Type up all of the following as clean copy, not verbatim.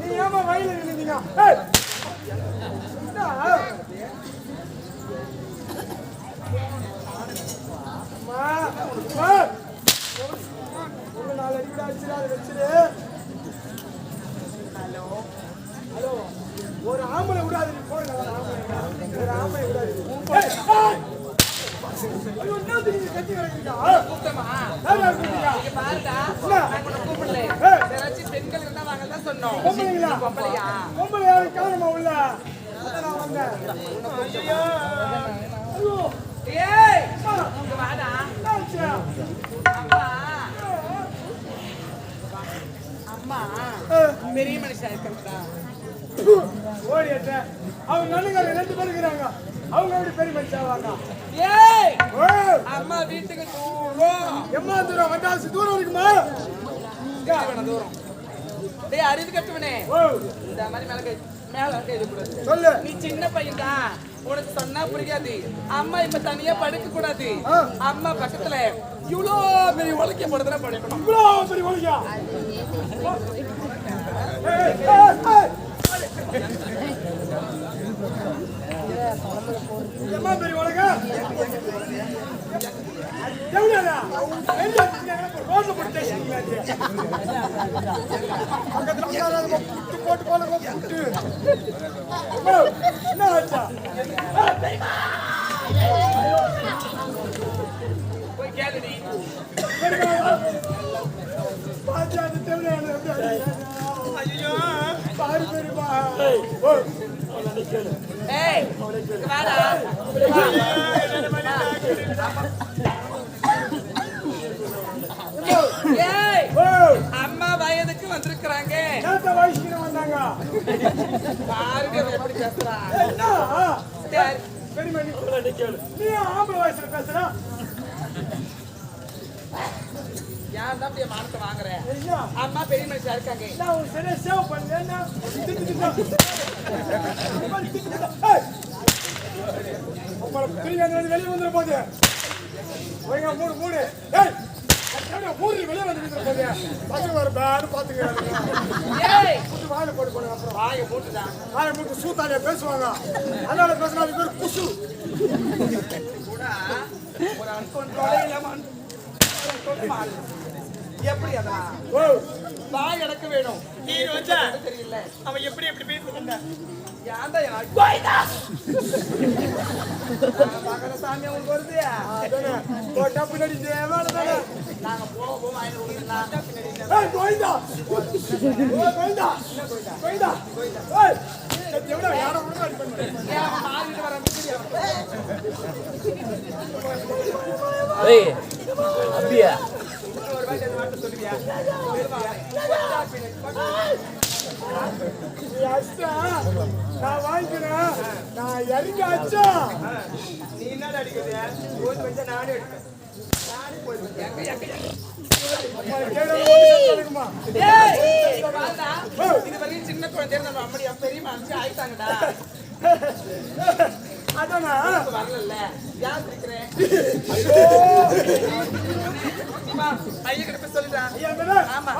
நீ ஏமா வயல நின்னீங்க ஒரு நாலு அடி கூட அடிச்சுடா அதை வச்சிரு. ஹலோ ஹலோ ஒரு ஆம்பளை விடாது நீ போய் ஒரு ஆம்பளை விடாது. கட்டி வரீங்களா பெண்கள் இருந்தா வாங்க தான் சொன்னோம். பொம்பளை யாரும் காரணமா உள்ள நான் வந்தேன். அம்மா பெரிய மனுஷன் இருக்கா ஓடிட்ட அவங்க நண்ணுங்க 2 பேர் இருக்கிறாங்க. அவங்க எப்படி பெரிய மனுஷாவாங்க? அம்மா வீட்டுக்கு தூரம் எம்மா தூரம் வண்டாசி தூரம் இருக்குமா? தூரம் அறிவு கட்டுவனே இந்த மாதிரி மேல கூடாது சொல்லு. நீ சின்ன பையன் தான் உனக்கு சொன்னா புரியாது. அம்மா இப்ப தனியா படுக்க கூடாது. அம்மா பக்கத்துல இவ்வளோ பெரிய உழைக்க போடுறதுல படுக்கணும். இவ்வளோ பெரிய உழைக்கா எம்மா பெரிய உலகா எவ்வளோடா ரோட்ல போட்டு போட்டு போல போட்டு என்ன ஆச்சா? போய் கேளுடி பாஜா ஐயோ பாரு பெரியமா ஏய் வாடா ஏய் அம்மா வயதுக்கு வந்திருக்காங்க. என்னத்த வயசுக்கு வந்தாங்க? பாருங்க எப்படி பேசுறா. பெரியமா நீ ஆம்பளை வயசுல பேசுற? யார் தான் அப்படியே மானத்தை வாங்குறேன்? அம்மா பெரிய மனுஷா இருக்காங்க. நான் உன் சரியா சேவ் பண்ணேன்னா வெளியே வந்துட போது மூணு மூணு ஊரில் வெளியே வந்து போது பசங்க வர பேரு பாத்துக்கிறாங்க. வாயில போட்டு போன அப்புறம் வாயை போட்டுதான் வாயை போட்டு சூத்தாலியா பேசுவாங்க. அதனால பேசுனா அது பேர் குசு கூட ஒரு அன்கொண்ட்ரோலே இல்லாம எப்படி அதான் வாய் அடக்க வேணும். நீ வச்சா தெரியல அவன் எப்படி எப்படி பேசுறா. யாந்தா மகன சாமி அவனுக்கு வருது. போட்டா பின்னாடி தேவானதானே நாங்க போவோம் அப்படியா நான் வாங்கிக்கிறேன். நான் இறங்காச்சா நீ என்ன அடிக்கிறது? நானே சின்ன குழந்தை அம்மடி பெரிய மனுஷன் ஆயிட்டாங்கடா. அதானா வரல யார் இருக்கிறேன் ஐயா கிட்ட சொல்லிட்டேன். ஆமா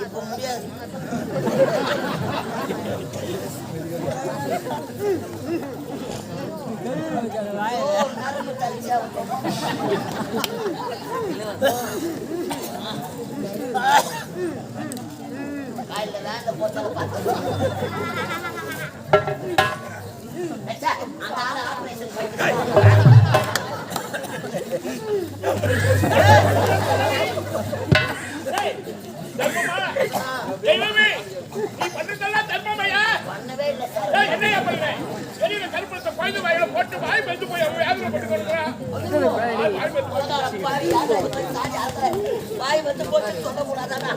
இப்ப முடியாது. நரம்பு தலிச்சா காயில வேண்ட போட்டால பார்த்து அந்த ஆளு ஆபரேஷன் பண்ணவே இல்லை வாய் வந்து போட்டு சொல்லக்கூடாதானா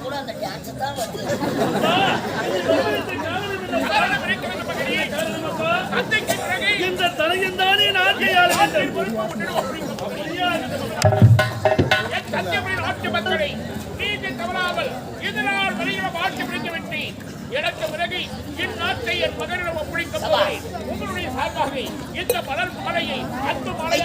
கூட அந்த டான்ஸ் தான் வந்து இந்த தலையந்தானே நாட்டையாளர் இதனால் வருகிற வாழ்க்கை முடிந்து விட்டு எனக்கு பிறகு இந்நாட்டை என் மகனிடம் ஒப்படைக்கப் போகிறேன். உங்களுடைய சார்பாக இந்த மலர் மாலையை அன்பு மாலை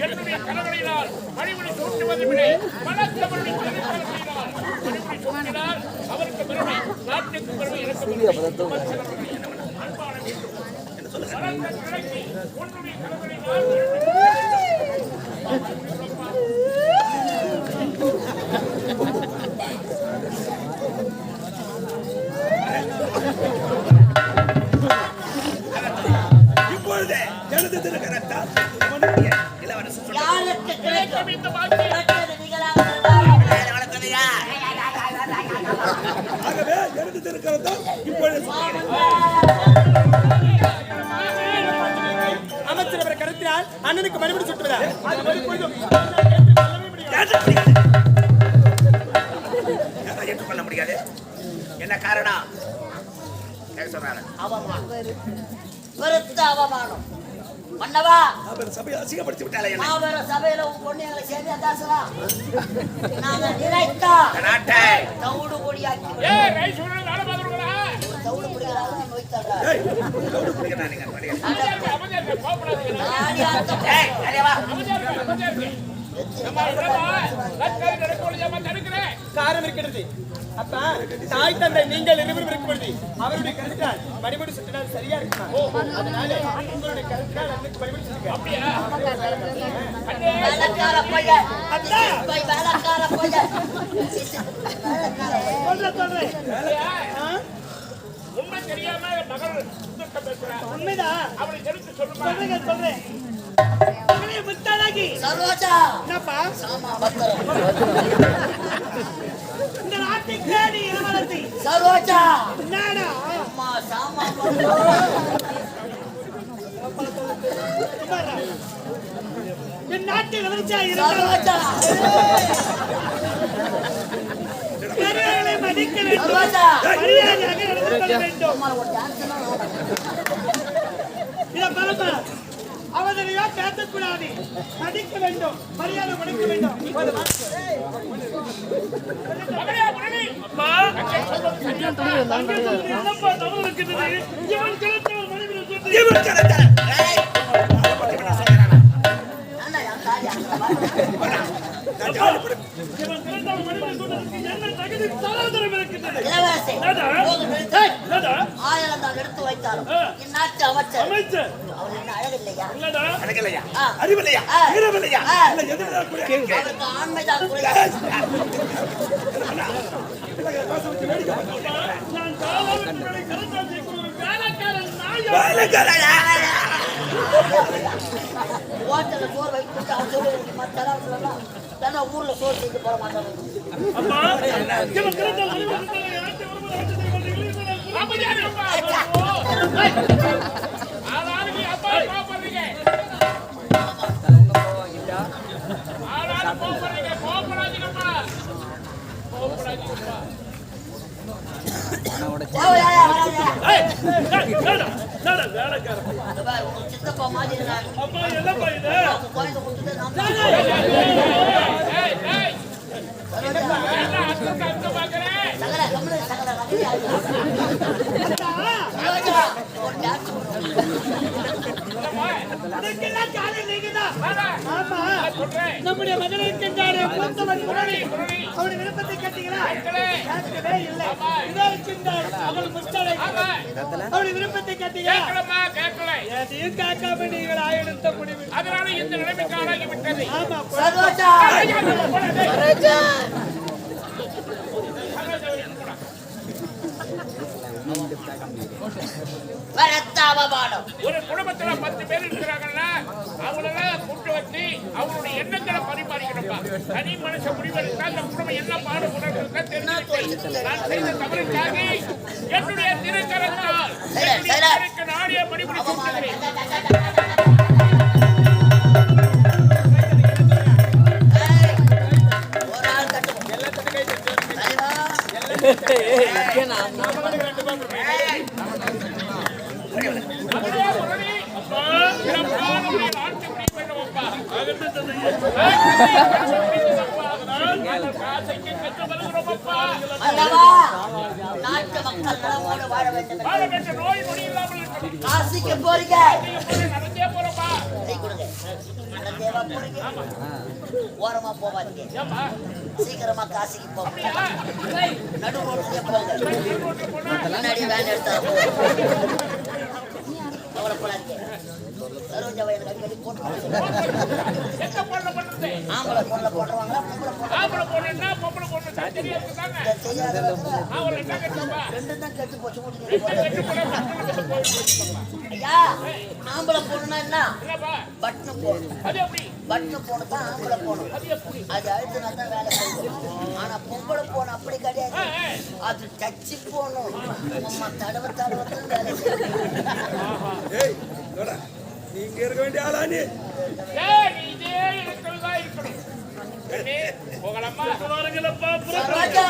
என்னுடைய கணவனினால் மணிமணி சூட்டுவது விட மனத்தவருடைய மணிமணி சூட்டினால் அவருக்கு பெருமை, நாட்டுக்கு பெருமை, எனக்கு பெருமை. அன்பான உன்னுடைய கணவனினால் இப்பொழுது எனது திருக்கரத்தால் யாருக்கு கிடைக்கும் இந்த வாழ்க்கை ஆகவே எனது திருக்கரத்தால் இப்பொழுது அமைச்சர் அவரை கருத்தினால் அண்ணனுக்கு மறுபடி சுட்டுவதா ஏற்றுக்கொள்ள முடியாது. என்ன காரணம்? அவமானம், பெருத்த அவமானம். மன்னவா, சபையை அசிங்கப்படுத்தி விட்டாலே மாபெர சபையில உன் பொண்ணுங்களை சேர்ந்து தாசரா நாங்க நினைத்தா நாட்டை தவுடு பொடியாக்கி தவுடு பொடிகளாக நோய்த்தாங்க. காரணம் இருக்கிறது. அப்பா, தாய் தந்தை நீங்கள் இருவரும் இருக்கும்பொழுது அவருடைய கருத்தால் மணிமணி சுற்றினால் சரியா இருக்குமா? அதனால உங்களுடைய கருத்தால் அன்னைக்கு மணிமணி சுற்றுங்க. வேலைக்கார பையன், வேலைக்கார பையன். உண்மை தெரியாம மகள் உண்மைதான். அவரை தெரிவித்து சொல்லுங்க. சொல்றேன். சரோஜா, என்னப்பா சாமா பத்திரம். இந்த நாட்டை தேடி இளவரசி சரோஜா, என்னடா அம்மா சாமா பத்திரம். என் நாட்டில் இளவரசியா சரோஜா, பெரியவர்களை மதிக்க வேண்டும். சரோஜா, மரியாதையாக நடந்து கொள்ள வேண்டும். அம்மா ஒரு டான்ஸ் எல்லாம் இத பரப்ப அவதனையா பேசக்கூடாது. மதிக்க வேண்டும், மரியாதை கொடுக்க வேண்டும். இளவரசி, ஆயிரம் தான் எடுத்து வைத்தாலும் இந்நாட்டு அமைச்சர் அவர் என்ன அழகில்லையா? அழகில்லையா? அறிவில்லையா? வீரமில்லையா? அவருக்கு ஆண்மைதான் குறையாது. ஹோட்டல்ல சோறு வைத்து அவர் சொல்லி ஊர்ல சோறு செய்து போட மாட்டாங்க. அமைதியாக இருப்பா. ஆளாளுக்கு அப்பா கோபப்படுறீங்க. ஆளாளுக்கு கோபப்படுறீங்க. கோபப்படாதீங்கப்பா. கோபப்படாதீங்கப்பா. சித்தப்பா மாதிரி என்ன அர்த்தம் பார்க்கிறேன்? நம்முடைய மகனை இருக்கின்றாரே மூத்தவன் முரளி அவருடைய விருப்பத்தை கேட்டீங்களா? கேட்கவே இல்லை. இதோ இருக்கின்றார் அவள் முஸ்தலை அவருடைய விருப்பத்தை கேட்டீங்களா? கேட்கல. எதையும் கேட்காம நீங்கள் ஆயெடுத்த முடிவு. அதனால இந்த நிலைமைக்கு ஆளாகி விட்டது. ஆமா ஒரு குடும்பத்துல 10 பேர் இருக்கிறாங்கன்னா அவங்களெல்லாம் கூட்டு வச்சு அவங்களுடைய எண்ணங்களை பரிமாறிக்கணும்பா. தனி மனுஷ முடிவெடுத்தா அந்த குடும்பம் என்ன பாடுபடுறதுன்னு தெரிஞ்சுக்கிட்டு நான் செய்த தவறுக்காக என்னுடைய திருக்கரத்தால் எனக்கு நாடிய படிப்படி கொடுக்கிறேன். நாட்டு மக்கள் நலமோடு வாழ வேண்டும். நோய் நொடி இல்லாமல் இருக்கணும். காசிக்கு போறீங்க, நடந்தே போறோம்ப்பா. கை கொடுங்க. நடந்தேவா போறீங்க? ஓரமா போவாதீங்க, சீக்கிரமா காசிக்கு போங்க. நடு ரோட்லயே போங்க, முன்னாடி வேன் எடுத்தா அவளை போடாதீங்க. சரோஜாவை எனக்கு அடிக்கடி போட்டுருவாங்க. என்ன பொண்ணு பண்றது? ஆம்பளை பொண்ணை போட்டுருவாங்களா பொம்பளை பொண்ணை? ஆம்பளை பொண்ணுன்னா பொம்பளை பொண்ணு தெரியாதுதாங்க. தெரியாதவங்க அவளை என்ன கேட்டப்பா? ரெண்டு தான் கெட்டு போச்சு. கெட்டு போனா ஐயா, ஆம்பளை பொண்ணுன்னா என்ன? என்னப்பா? பட்னு போடணும். அது எப்படி? பட்னு போன தான் ஆம்பளை போகணும். அது எப்படி? அது அழுத்தினா தான் வேலை செய்யும். ஆனா பொம்பளை போன அப்படி கிடையாது, அது தச்சு போகணும். அம்மா தடவை தடவை வேலை செய்யும். நீங்க இருக்க வேண்டிய ஆளா நீ? ஏய், இதே இடத்துலதான் இருக்கணும். கண்ணே, போகலாமா? சரோஜா,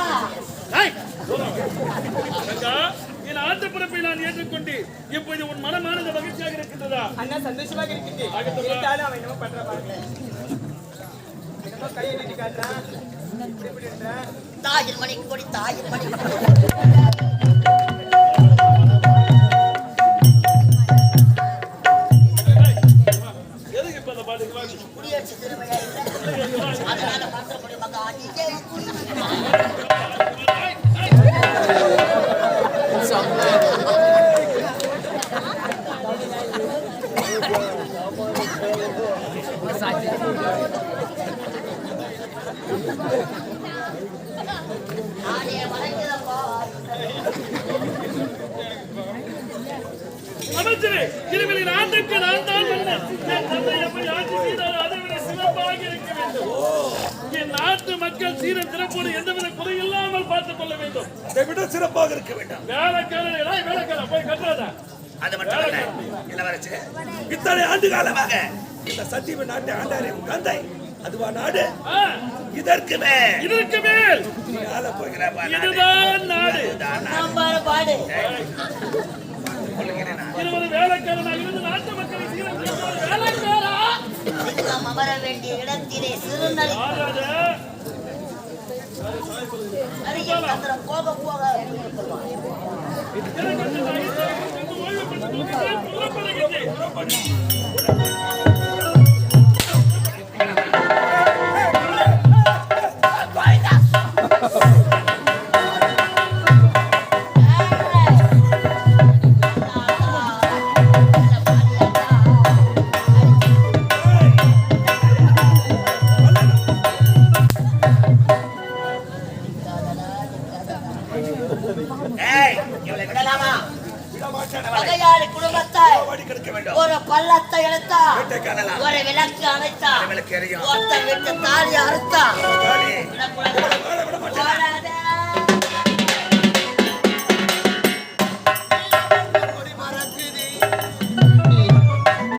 என் ஆட்டப்பரப்பை நான் ஏற்றுக்கொண்டு இப்போது உன் மனமானது மகிழ்ச்சியாக இருக்கின்றதா? அண்ணா சந்தோஷமாக இருக்குது. இருந்தாலும் அவன் என்னமோ பண்ற பாருங்க. என்னமோ கையை நீட்டி காட்டுறான். எப்படி என்றான்? தாயின் மணி கொடி தாயின் மணி எதுக்கு இப்ப அந்த பாட்டு? குடியரசு திறமையா இல்லை, அதனால மாற்ற முடியும். மகா நீங்க நானே வளைக்கிறப்பா. அமைச்சரே, இனிமேல் நாட்டுக்கு நான் தான் மன்னன். என் தந்தை எப்படி ஆட்சி செய்தாரோ அதை விட சிறப்பாக இருக்க வேண்டும். என் நாட்டு மக்கள் சீர சிறப்போடு எந்தவித குறை இல்லாமல் பார்த்துக் கொள்ள வேண்டும். அதை விட சிறப்பாக இருக்க வேண்டாம். வேலைக்காரன் போய் கட்டாதா? அது மட்டுமல்ல இளவரசே, இத்தனை ஆண்டு காலமாக இந்த சத்தியவ நாட்டை ஆண்டாரே உன் தந்தை. அதுவா நாடு? இதற்கு மேல் நீ ஆள போகிற இதுதான் நாடு. சாம்பார் பாடு. இருபது வேலைக்காரனாக இருந்து நாட்டு மக்களை சீர சிறப்போடு வேலைக்காரா சிங்கம் அமர வேண்டிய இடத்திலே சிறுநரி அருகே தந்திரம் போக போக ஒரு பள்ளத்தை எடுத்தா, ஒரு விளக்கு அணைத்தா, ஒருத்த விட்டு தாலி அறுத்தா